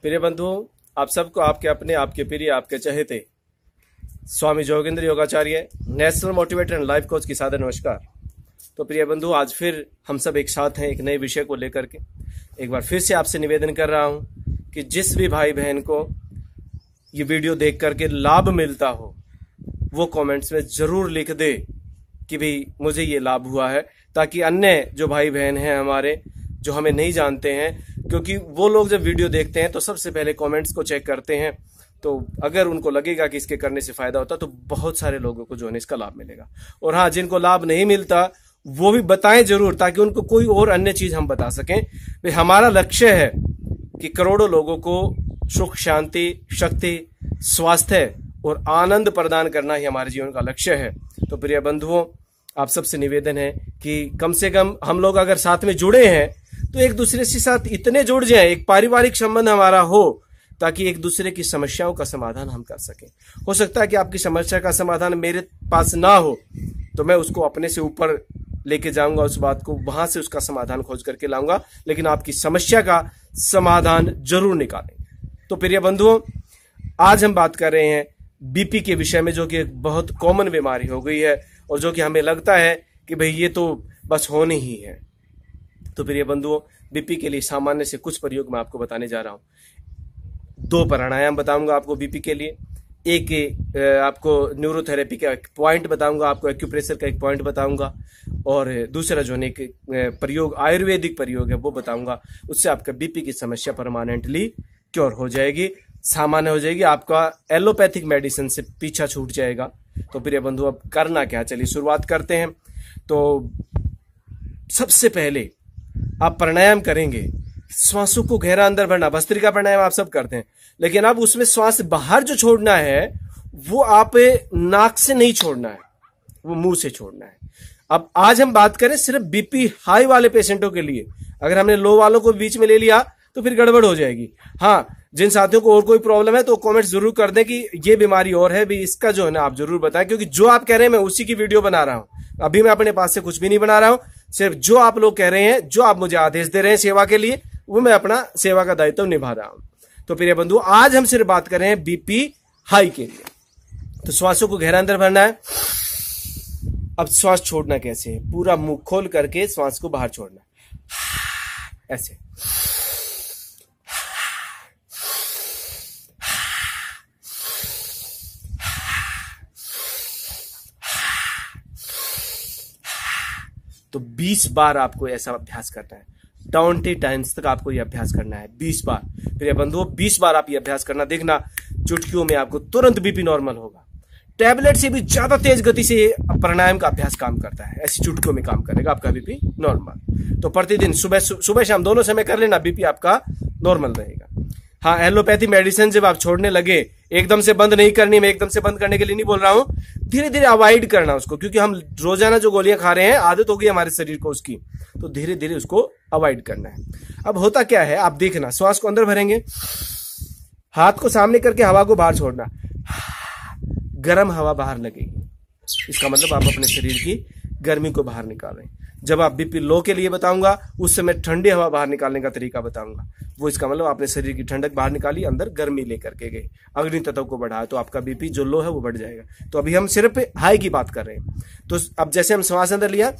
प्रिय बंधुओं, आप सबको आपके अपने, आपके प्रिय, आपके चहेते स्वामी जोगेंद्र योगाचार्य, national motivator and life coach की सादर नमस्कार। तो प्रिय बंधु, आज फिर हम सब एक साथ हैं एक नए विषय को लेकर के। एक बार फिर से आपसे निवेदन कर रहा हूं कि जिस भी भाई बहन को ये वीडियो देख करके लाभ मिलता हो वो कमेंट्स में जरूर लिख दे कि भाई मुझे ये लाभ हुआ है, ताकि अन्य जो भाई बहन हैं हमारे जो हमें नहीं जानते हैं, क्योंकि वो लोग जब वीडियो देखते हैं तो सबसे पहले कमेंट्स को चेक करते हैं। तो अगर उनको लगेगा कि इसके करने से फायदा होता तो बहुत सारे लोगों को जो है इसका लाभ मिलेगा। और हाँ, जिनको लाभ नहीं मिलता वो भी बताएं जरूर, ताकि उनको कोई और अन्य चीज हम बता सकें। भाई हमारा लक्ष्य है कि करोड़ों लोगों को सुख, शांति, शक्ति, स्वास्थ्य और आनंद प्रदान करना ही हमारे जीवन का लक्ष्य है। तो प्रिय बंधुओं, आप सबसे निवेदन है कि कम से कम हम लोग अगर साथ में जुड़े हैं तो एक दूसरे के साथ इतने जुड़ जाएं, एक पारिवारिक संबंध हमारा हो, ताकि एक दूसरे की समस्याओं का समाधान हम कर सकें। हो सकता है कि आपकी समस्या का समाधान मेरे पास ना हो, तो मैं उसको अपने से ऊपर लेके जाऊंगा, उस बात को वहां से उसका समाधान खोज करके लाऊंगा, लेकिन आपकी समस्या का समाधान जरूर निकालेंगे। तो प्रिय बंधुओं, आज हम बात कर रहे हैं बीपी के विषय में, जो कि एक बहुत कॉमन बीमारी हो गई है और जो कि हमें लगता है कि भाई ये तो बस होनी ही है। तो प्रिय बंधुओं, बीपी के लिए सामान्य से कुछ प्रयोग मैं आपको बताने जा रहा हूं। 2 प्राणायाम बताऊंगा आपको बीपी के लिए, एक आपको न्यूरोथेरेपी का एक पॉइंट बताऊंगा, आपको एक्यूप्रेशर का एक पॉइंट बताऊंगा, और दूसरा जो है एक प्रयोग आयुर्वेदिक प्रयोग है वो बताऊंगा। उससे आपका बीपी की समस्या परमानेंटली क्योर हो जाएगी, सामान्य हो जाएगी, आपका एलोपैथिक मेडिसिन से पीछा छूट जाएगा। तो प्रिय बंधु, अब करना क्या, चलिए शुरुआत करते हैं। तो सबसे पहले आप प्राणायाम करेंगे, श्वासों को गहरा अंदर भरना। भस्त्रिका प्राणायाम आप सब करते हैं, लेकिन अब उसमें श्वास बाहर जो छोड़ना है वो आप नाक से नहीं छोड़ना है, वो मुंह से छोड़ना है। अब आज हम बात करें सिर्फ बीपी हाई वाले पेशेंटों के लिए। अगर हमने लो वालों को बीच में ले लिया तो फिर गड़बड़ हो जाएगी। हाँ, जिन साथियों को और कोई प्रॉब्लम है तो कमेंट जरूर कर दें कि ये बीमारी और है भी, इसका जो है ना आप जरूर बताएं, क्योंकि जो आप कह रहे हैं मैं उसी की वीडियो बना रहा हूं। अभी मैं अपने पास से कुछ भी नहीं बना रहा हूं, सिर्फ जो आप लोग कह रहे हैं, जो आप मुझे आदेश दे रहे हैं सेवा के लिए, वो मैं अपना सेवा का दायित्व निभा रहा हूं। तो प्रिय बंधु, आज हम सिर्फ बात कर रहे हैं बीपी हाई के लिए। तो श्वासों को गहरा अंदर भरना है। अब श्वास छोड़ना कैसे है, पूरा मुंह खोल करके श्वास को बाहर छोड़ना है, ऐसे। तो 20 बार आपको ऐसा अभ्यास करना है, 20 टाइम्स तक आपको ये अभ्यास करना है, 20 बार। प्रिय बंधुओं, 20 बार आप ये अभ्यास करना, देखना चुटकियों में आपको तुरंत बीपी नॉर्मल होगा। टैबलेट से भी ज्यादा तेज गति से प्राणायाम का अभ्यास काम करता है, ऐसी चुटकियों में काम करेगा, आपका बीपी नॉर्मल। तो प्रतिदिन सुबह शाम दोनों समय कर लेना, बीपी आपका नॉर्मल रहेगा। हाँ, एलोपैथी मेडिसिन जब आप छोड़ने लगे, एकदम से बंद नहीं करनी, मैं एकदम से बंद करने के लिए नहीं बोल रहा हूं, धीरे धीरे अवॉइड करना उसको, क्योंकि हम रोजाना जो गोलियां खा रहे हैं आदत हो गई हमारे शरीर को उसकी, तो धीरे धीरे उसको अवॉइड करना है। अब होता क्या है, आप देखना, श्वास को अंदर भरेंगे, हाथ को सामने करके हवा को बाहर छोड़ना, गर्म हवा बाहर लगेगी, इसका मतलब आप अपने शरीर की गर्मी को बाहर निकाल रहे हैं। जब आप बीपी लो के लिए बताऊंगा उस समय ठंडी हवा बाहर निकालने का तरीका बताऊंगा, वो इसका मतलब आपने शरीर की ठंडक बाहर निकाली, अंदर गर्मी लेकर के गए, अग्नि तत्व को बढ़ाया, तो आपका बीपी जो लो है वो बढ़ जाएगा। तो अभी हम सिर्फ हाई की बात कर रहे हैं। तो अब जैसे हम श्वास अंदर लिया,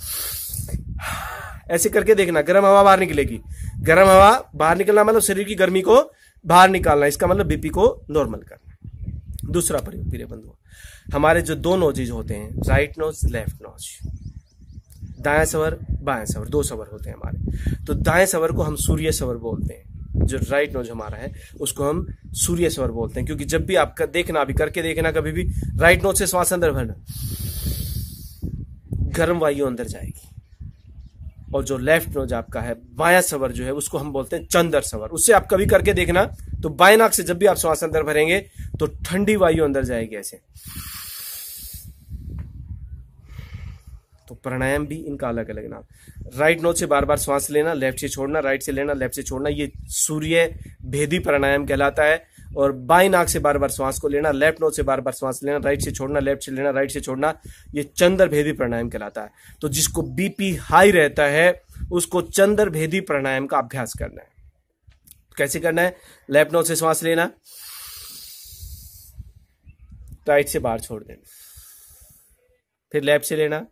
ऐसे करके देखना, गर्म हवा बाहर निकलेगी। गर्म हवा बाहर निकलना मतलब शरीर की गर्मी को बाहर निकालना, इसका मतलब बीपी को नॉर्मल करना। दूसरा प्रयोग प्रिय बंधुओं, हमारे जो 2 नोजेज होते हैं, राइट नोज, लेफ्ट नोज, दाएं सवर, बाएं सवर, 2 सवर होते हैं हमारे। तो दाएं सवर को हम सूर्य सवर बोलते हैं, जो राइट नोज हमारा है उसको हम सूर्य सवर बोलते हैं। क्योंकि जब भी आप देखना, अभी करके देखना, कभी भी राइट नोज से श्वास अंदर भरना, गर्म वायु अंदर जाएगी। और जो लेफ्ट नोज आपका है, बायां सवर जो है, उसको हम बोलते हैं चंद्र सवर। उससे आप कभी करके देखना, तो बाएं नाक से जब भी आप श्वास अंदर भरेंगे तो ठंडी वायु अंदर जाएगी ऐसे। तो प्राणायाम भी इनका अलग अलग नाम। राइट नोज से बार बार श्वास लेना, लेफ्ट से छोड़ना, राइट से लेना, लेफ्ट से छोड़ना, ये सूर्य भेदी प्राणायाम कहलाता है। और बाई नाक से बार बार श्वास को लेना, लेफ्ट नोज से बार बार श्वास लेना, राइट से छोड़ना, लेफ्ट से लेना, राइट से छोड़ना, ये चंद्र भेदी प्राणायाम कहलाता है। तो जिसको बीपी हाई रहता है उसको चंद्र भेदी प्राणायाम का अभ्यास करना है। कैसे करना है? लेफ्ट नोज से श्वास लेना, राइट से बाहर छोड़ देना, फिर लेफ्ट से लेना,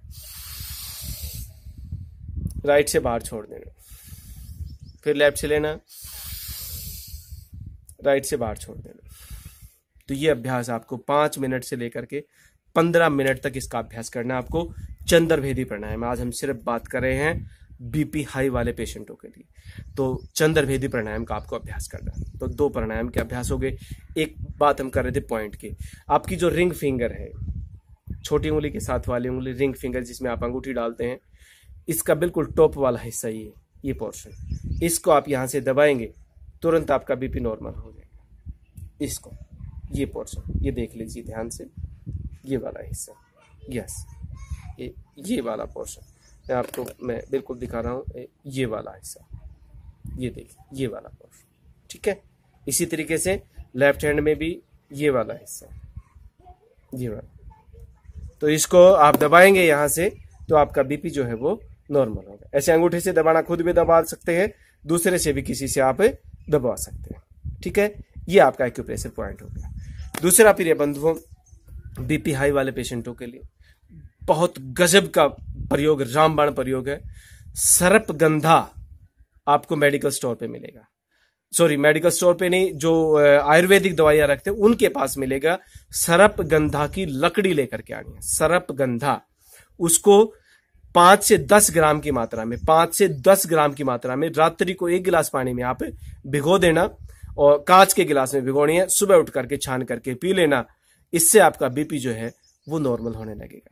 राइट से बाहर छोड़ देना, फिर लेफ्ट से लेना, राइट से बाहर छोड़ देना। तो ये अभ्यास आपको 5 मिनट से लेकर के 15 मिनट तक इसका अभ्यास करना है आपको। चंद्रभेदी प्राणायाम, आज हम सिर्फ बात कर रहे हैं बीपी हाई वाले पेशेंटों के लिए, तो चंद्रभेदी प्राणायाम का आपको अभ्यास करना है। तो 2 प्राणायाम के अभ्यास हो गए। एक बात हम कर रहे थे पॉइंट की, आपकी जो रिंग फिंगर है, छोटी उंगली के साथ वाली उंगली रिंग फिंगर जिसमें आप अंगूठी डालते हैं, इसका बिल्कुल टॉप वाला हिस्सा ये पोर्शन, इसको आप यहां से दबाएंगे, तुरंत आपका बीपी नॉर्मल हो जाएगा। इसको, ये पोर्शन, ये देख लीजिए ध्यान से, ये वाला हिस्सा, यस, ये वाला पोर्शन मैं बिल्कुल दिखा रहा हूं, ये वाला हिस्सा, ये देखिए, ये वाला पोर्शन, ठीक है। इसी तरीके से लेफ्ट हैंड में भी ये वाला हिस्सा, ये वाला, तो इसको आप दबाएंगे यहां से, तो आपका बीपी जो है वो नॉर्मल होगा। ऐसे अंगूठे से दबाना, खुद भी दबा सकते हैं, दूसरे से भी किसी से आप दबा सकते हैं, ठीक है। ये आपका एक्यूप्रेशर पॉइंट हो गया। दूसरा प्रिय बंधुओं, बीपी हाई वाले पेशेंटों के लिए बहुत गजब का प्रयोग, रामबाण प्रयोग है। सर्पगंधा आपको मेडिकल स्टोर पे मिलेगा, सॉरी मेडिकल स्टोर पे नहीं, जो आयुर्वेदिक दवाइयां रखते हैं उनके पास मिलेगा। सर्पगंधा की लकड़ी लेकर के आनी है, सर्पगंधा, उसको 5 से 10 ग्राम की मात्रा में, 5 से 10 ग्राम की मात्रा में रात्रि को 1 गिलास पानी में आप भिगो देना, और कांच के गिलास में भिगोनी है, सुबह उठ करके छान करके पी लेना। इससे आपका बीपी जो है वो नॉर्मल होने लगेगा।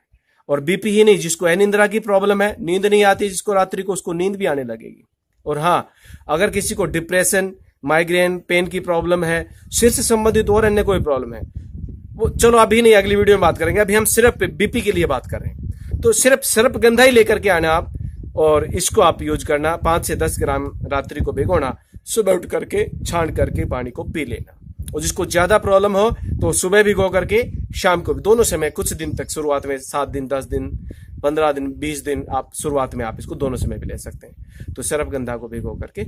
और बीपी ही नहीं, जिसको अनिद्रा की प्रॉब्लम है, नींद नहीं आती जिसको रात्रि को, उसको नींद भी आने लगेगी। और हाँ, अगर किसी को डिप्रेशन, माइग्रेन, पेन की प्रॉब्लम है, सिर से संबंधित और अन्य कोई प्रॉब्लम है, वो चलो अभी नहीं, अगली वीडियो में बात करेंगे। अभी हम सिर्फ बीपी के लिए बात कर रहे हैं। तो सिर्फ सर्पगंधा ही लेकर के आना आप, और इसको आप यूज करना। 5 से 10 ग्राम रात्रि को भिगोना, सुबह उठ करके छान करके पानी को पी लेना। और जिसको ज्यादा प्रॉब्लम हो तो सुबह भिगो करके शाम को, दोनों समय कुछ दिन तक, शुरुआत में 7 दिन, 10 दिन, 15 दिन, 20 दिन, आप शुरुआत में आप इसको दोनों समय भी ले सकते हैं। तो सर्पगंधा को भिगो करके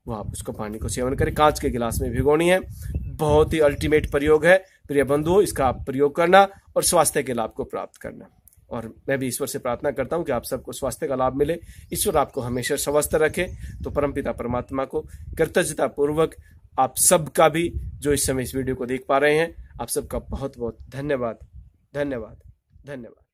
वो आप उसको पानी को सेवन करें, कांच के गिलास में भिगोनी है। बहुत ही अल्टीमेट प्रयोग है प्रिय बंधुओं, इसका आप प्रयोग करना और स्वास्थ्य के लाभ को प्राप्त करना। और मैं भी ईश्वर से प्रार्थना करता हूं कि आप सबको स्वास्थ्य का लाभ मिले, ईश्वर आपको हमेशा स्वस्थ रखे। तो परमपिता परमात्मा को कृतज्ञता पूर्वक आप सबका भी, जो इस समय इस वीडियो को देख पा रहे हैं, आप सबका बहुत बहुत धन्यवाद, धन्यवाद, धन्यवाद।